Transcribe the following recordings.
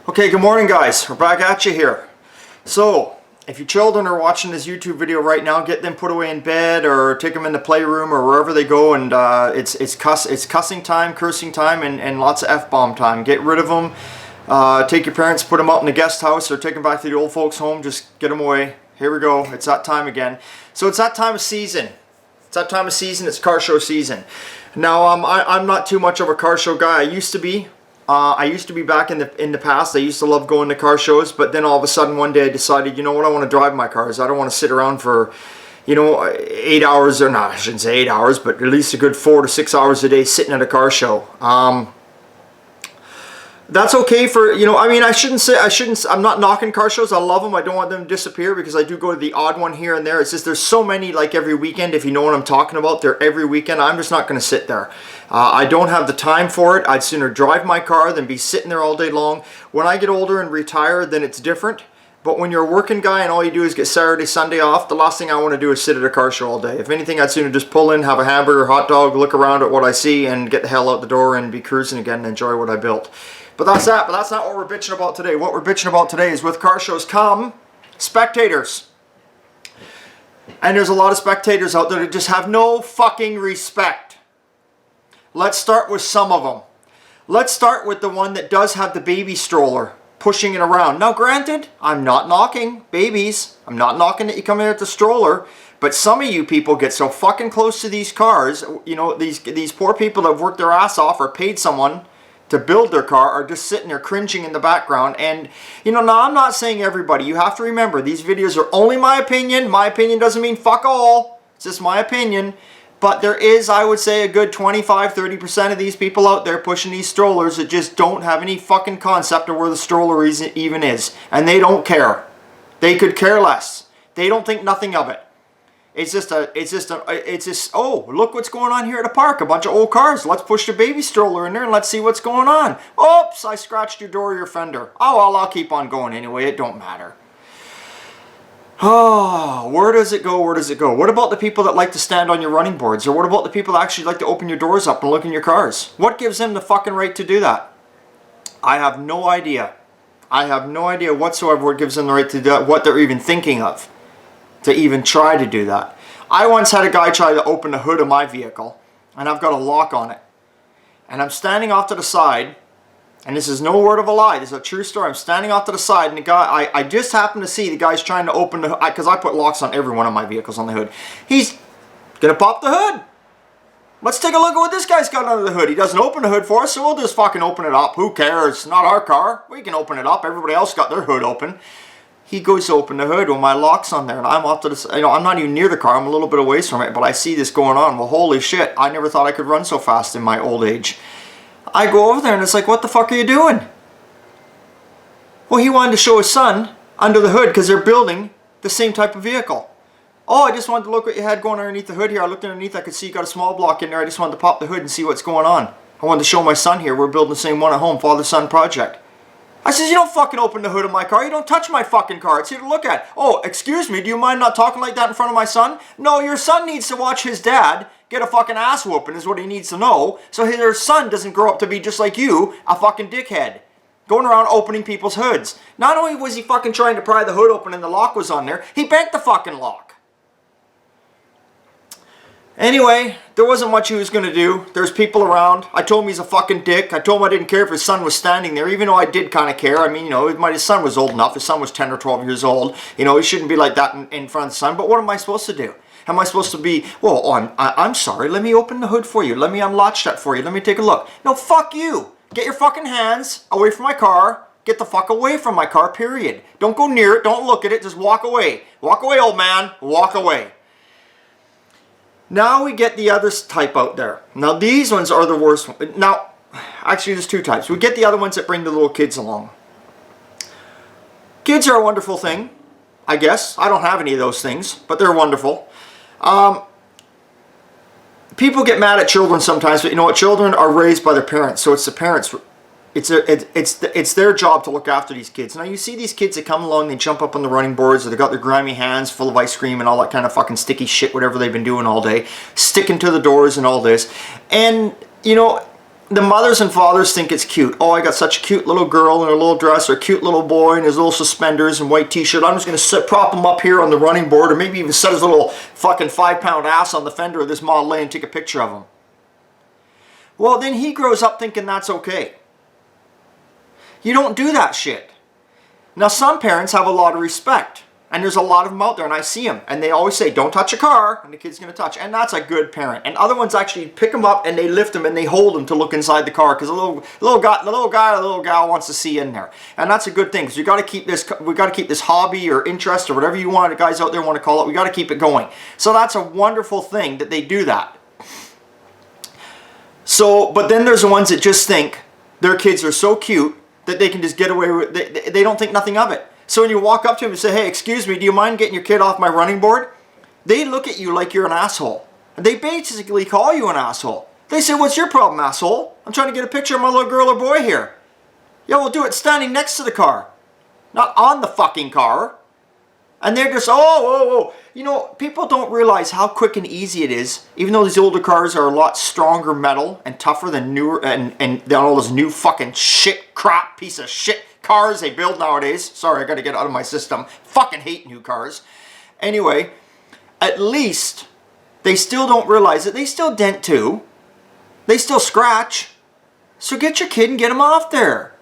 Okay, good morning guys. We're back at you here. So, if your children are watching this YouTube video right now, get them put away in bed or take them in the playroom or wherever they go, and it's cussing time, cursing time, and lots of F-bomb time. Get rid of them. Take your parents, put them out in the guest house, or take them back to the old folks' home. Just get them away. Here we go. It's that time again. So it's that time of season. It's that time of season. It's car show season. Now, I'm not too much of a car show guy. I used to be. Back in the past. I used to love going to car shows, but then all of a sudden one day I decided, you know what, I want to drive my cars. I don't want to sit around for, 8 hours, or not, I shouldn't say 8 hours, but at least a good 4 to 6 hours a day sitting at a car show. That's okay for, I'm not knocking car shows. I love them. I don't want them to disappear because I do go to the odd one here and there. It's just there's so many, like every weekend, if you know what I'm talking about. They're every weekend. I'm just not going to sit there. I don't have the time for it. I'd sooner drive my car than be sitting there all day long. When I get older and retire, then it's different. But when you're a working guy and all you do is get Saturday, Sunday off, the last thing I want to do is sit at a car show all day. If anything, I'd sooner just pull in, have a hamburger, hot dog, look around at what I see, and get the hell out the door and be cruising again and enjoy what I built. But that's that. But that's not what we're bitching about today. What we're bitching about today is with car shows come spectators. And there's a lot of spectators out there that just have no fucking respect. Let's start with some of them. Let's start with the one that does have the baby stroller pushing it around. Now granted, I'm not knocking babies. I'm not knocking that you come in with the stroller. But some of you people get so fucking close to these cars. You know, these poor people that have worked their ass off or paid someone to build their car are just sitting there cringing in the background. And now I'm not saying everybody. You have to remember, these videos are only my opinion. My opinion doesn't mean fuck all. It's just my opinion. But there is, I would say, a good 25-30% of these people out there pushing these strollers that just don't have any fucking concept of where the stroller even is. And they don't care. They could care less. They don't think nothing of it. It's just, oh, look what's going on here at the park. A bunch of old cars. Let's push the baby stroller in there and let's see what's going on. Oops, I scratched your door or your fender. Oh, well, I'll keep on going anyway. It don't matter. Oh, where does it go? Where does it go? What about the people that like to stand on your running boards? Or what about the people that actually like to open your doors up and look in your cars? What gives them the fucking right to do that? I have no idea. I have no idea whatsoever what gives them the right to do that, what they're even thinking of, to even try to do that. I once had a guy try to open the hood of my vehicle, and I've got a lock on it. And I'm standing off to the side, and this is no word of a lie, this is a true story. I'm standing off to the side, and the guy, I just happened to see the guy's trying to open the hood, because I put locks on every one of my vehicles on the hood. He's gonna pop the hood. Let's take a look at what this guy's got under the hood. He doesn't open the hood for us, so we'll just fucking open it up. Who cares? It's not our car. We can open it up. Everybody else got their hood open. He goes to open the hood when my lock's on there, and I'm off to the, I'm not even near the car. I'm a little bit away from it, but I see this going on. Well, holy shit! I never thought I could run so fast in my old age. I go over there, and it's like, what the fuck are you doing? Well, he wanted to show his son under the hood because they're building the same type of vehicle. Oh, I just wanted to look what you had going underneath the hood here. I looked underneath. I could see you got a small block in there. I just wanted to pop the hood and see what's going on. I wanted to show my son here. We're building the same one at home, father-son project. I says, you don't fucking open the hood of my car. You don't touch my fucking car. It's here to look at. Oh, excuse me, do you mind not talking like that in front of my son? No, your son needs to watch his dad get a fucking ass whooping is what he needs to know. So his son doesn't grow up to be just like you, a fucking dickhead. Going around opening people's hoods. Not only was he fucking trying to pry the hood open and the lock was on there, he bent the fucking lock. Anyway, there wasn't much he was going to do. There's people around. I told him he's a fucking dick. I told him I didn't care if his son was standing there, even though I did kind of care. I mean, his son was old enough. His son was 10 or 12 years old. He shouldn't be like that in front of the son. But what am I supposed to do? Am I supposed to be, well, I'm sorry. Let me open the hood for you. Let me unlatch that for you. Let me take a look. No, fuck you. Get your fucking hands away from my car. Get the fuck away from my car, period. Don't go near it. Don't look at it. Just walk away. Walk away, old man. Walk away. Now we get the other type out there. Now these ones are the worst. Now, actually there's two types. We get the other ones that bring the little kids along. Kids are a wonderful thing, I guess. I don't have any of those things, but they're wonderful. People get mad at children sometimes, but you know what? Children are raised by their parents, so it's the parents. It's their job to look after these kids. Now you see these kids that come along, they jump up on the running boards, or they got their grimy hands full of ice cream and all that kind of fucking sticky shit, whatever they've been doing all day, sticking to the doors and all this. And the mothers and fathers think it's cute. Oh, I got such a cute little girl in her little dress, or a cute little boy in his little suspenders and white t-shirt. I'm just going to prop him up here on the running board, or maybe even set his little fucking 5-pound ass on the fender of this Model A and take a picture of him. Well, then he grows up thinking that's okay. You don't do that shit. Now, some parents have a lot of respect. And there's a lot of them out there, and I see them. And they always say, don't touch a car, and the kid's going to touch. And that's a good parent. And other ones actually pick them up, and they lift them, and they hold them to look inside the car. Because the little guy or the little gal wants to see in there. And that's a good thing. Because we got to keep this hobby or interest or whatever you want, the guys out there want to call it. We got to keep it going. So that's a wonderful thing that they do that. So, but then there's the ones that just think their kids are so cute that they can just get away with it. They don't think nothing of it. So when you walk up to them and say, hey, excuse me, do you mind getting your kid off my running board? They look at you like you're an asshole. And they basically call you an asshole. They say, what's your problem, asshole? I'm trying to get a picture of my little girl or boy here. Yeah, we'll do it standing next to the car. Not on the fucking car. And they're just, oh. You know, people don't realize how quick and easy it is, even though these older cars are a lot stronger metal and tougher than newer, and all those new fucking shit, crap, piece of shit cars they build nowadays. Sorry, I got to get out of my system. Fucking hate new cars. Anyway, at least they still don't realize it. They still dent too. They still scratch. So get your kid and get him off there.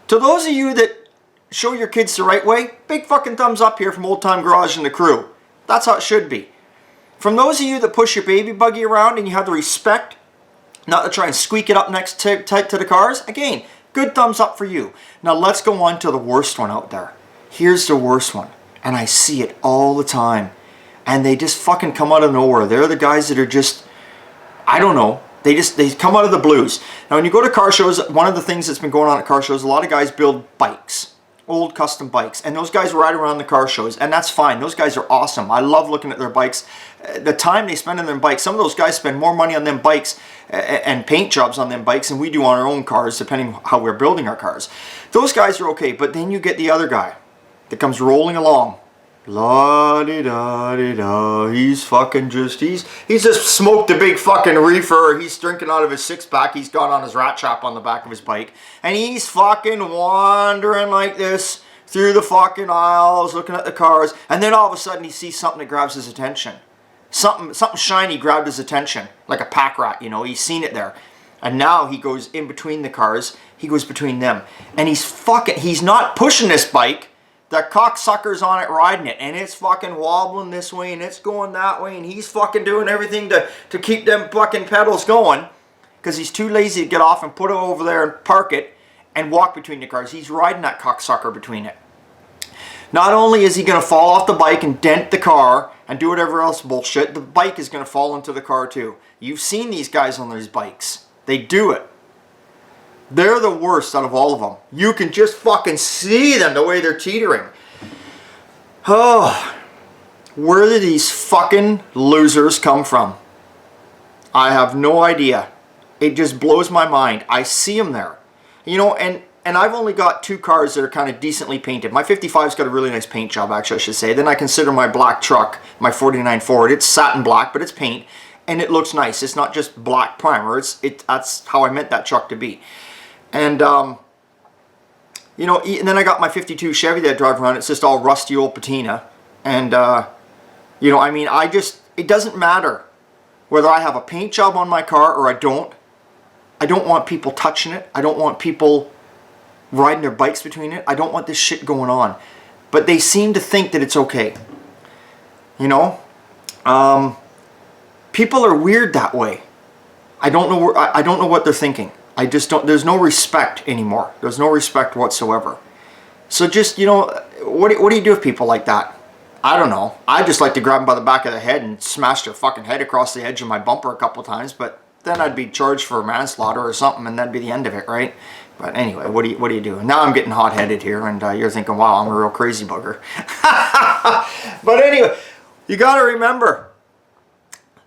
To those of you that show your kids the right way, big fucking thumbs up here from Old Time Garage and the crew. That's how it should be. From those of you that push your baby buggy around and you have the respect not to try and squeak it up next tight to the cars, again, good thumbs up for you. Now let's go on to the worst one out there. Here's the worst one. And I see it all the time. And they just fucking come out of nowhere. They're the guys that are just, I don't know. They come out of the blues. Now when you go to car shows, one of the things that's been going on at car shows, a lot of guys build bikes. Old custom bikes. And those guys ride around the car shows. And that's fine. Those guys are awesome. I love looking at their bikes. The time they spend on their bikes. Some of those guys spend more money on them bikes and paint jobs on them bikes than we do on our own cars, depending how we're building our cars. Those guys are okay. But then you get the other guy that comes rolling along. La-di-da-di-da. He's fucking just, he's just smoked a big fucking reefer. He's drinking out of his six-pack. He's got on his rat trap on the back of his bike. And he's fucking wandering like this through the fucking aisles, looking at the cars. And then all of a sudden he sees something that grabs his attention. Something shiny grabbed his attention. Like a pack rat, you know. He's seen it there. And now he goes in between the cars. He goes between them. And he's not pushing this bike. The cocksucker's on it riding it, and it's fucking wobbling this way, and it's going that way, and he's fucking doing everything to keep them fucking pedals going, because he's too lazy to get off and put it over there and park it and walk between the cars. He's riding that cocksucker between it. Not only is he going to fall off the bike and dent the car and do whatever else bullshit, the bike is going to fall into the car too. You've seen these guys on these bikes. They do it. They're the worst out of all of them. You can just fucking see them the way they're teetering. Oh, where did these fucking losers come from? I have no idea. It just blows my mind. I see them there. You know, and I've only got two cars that are kind of decently painted. My 55's got a really nice paint job, actually, I should say. Then I consider my black truck, my 49 Ford. It's satin black, but it's paint. And it looks nice. It's not just black primer. That's how I meant that truck to be. And, you know, and then I got my 52 Chevy that I drive around. It's just all rusty old patina. And, you know, I mean, it doesn't matter whether I have a paint job on my car or I don't. I don't want people touching it. I don't want people riding their bikes between it. I don't want this shit going on. But they seem to think that it's okay. You know? People are weird that way. I don't know what they're thinking. I just don't, there's no respect anymore. There's no respect whatsoever. So just, you know, what do you do with people like that? I don't know. I just like to grab them by the back of the head and smash their fucking head across the edge of my bumper a couple times, but then I'd be charged for manslaughter or something, and that'd be the end of it, right? But anyway, what do you do? Now I'm getting hot-headed here, and you're thinking, wow, I'm a real crazy bugger. But anyway, you got to remember,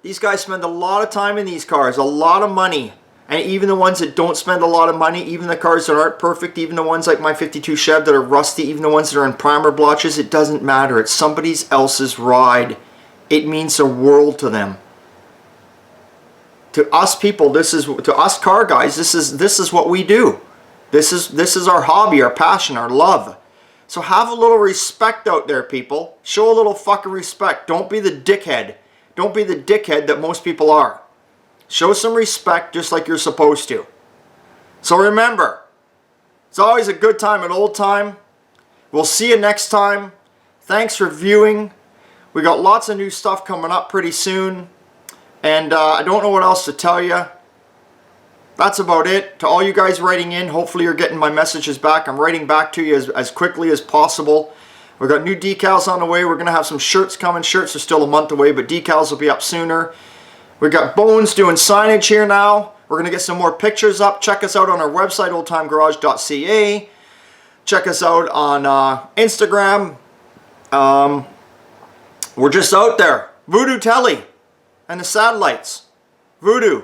these guys spend a lot of time in these cars, a lot of money. And even the ones that don't spend a lot of money, even the cars that aren't perfect, even the ones like my 52 Chev that are rusty, even the ones that are in primer blotches, it doesn't matter. It's somebody else's ride. It means the world to them To us people, to us car guys, this is what we do. This is our hobby, our passion, our love. So have a little respect out there, people. Show a little fucking respect. Don't be the dickhead. Don't be the dickhead that most people are. Show some respect just like you're supposed to. So remember, it's always a good time, an old time. We'll see you next time. Thanks for viewing. We got lots of new stuff coming up pretty soon. And I don't know what else to tell you. That's about it. To all you guys writing in, hopefully you're getting my messages back. I'm writing back to you as quickly as possible. We've got new decals on the way. We're going to have some shirts coming. Shirts are still a month away, but decals will be up sooner. We've got Bones doing signage here now. We're going to get some more pictures up. Check us out on our website, oldtimegarage.ca. Check us out on Instagram. We're just out there. Voodoo Telly and the satellites. Voodoo.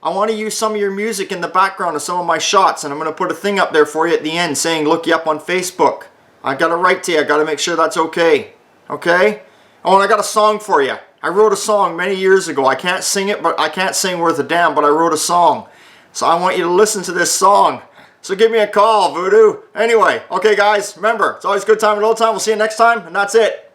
I want to use some of your music in the background of some of my shots, and I'm going to put a thing up there for you at the end saying look you up on Facebook. I got to write to you. I got to make sure that's okay. Okay? Oh, and I got a song for you. I wrote a song many years ago. I can't sing it, but I can't sing worth a damn, but I wrote a song. So I want you to listen to this song. So give me a call, Voodoo. Anyway, okay guys, remember, it's always a good time and old time. We'll see you next time, and that's it.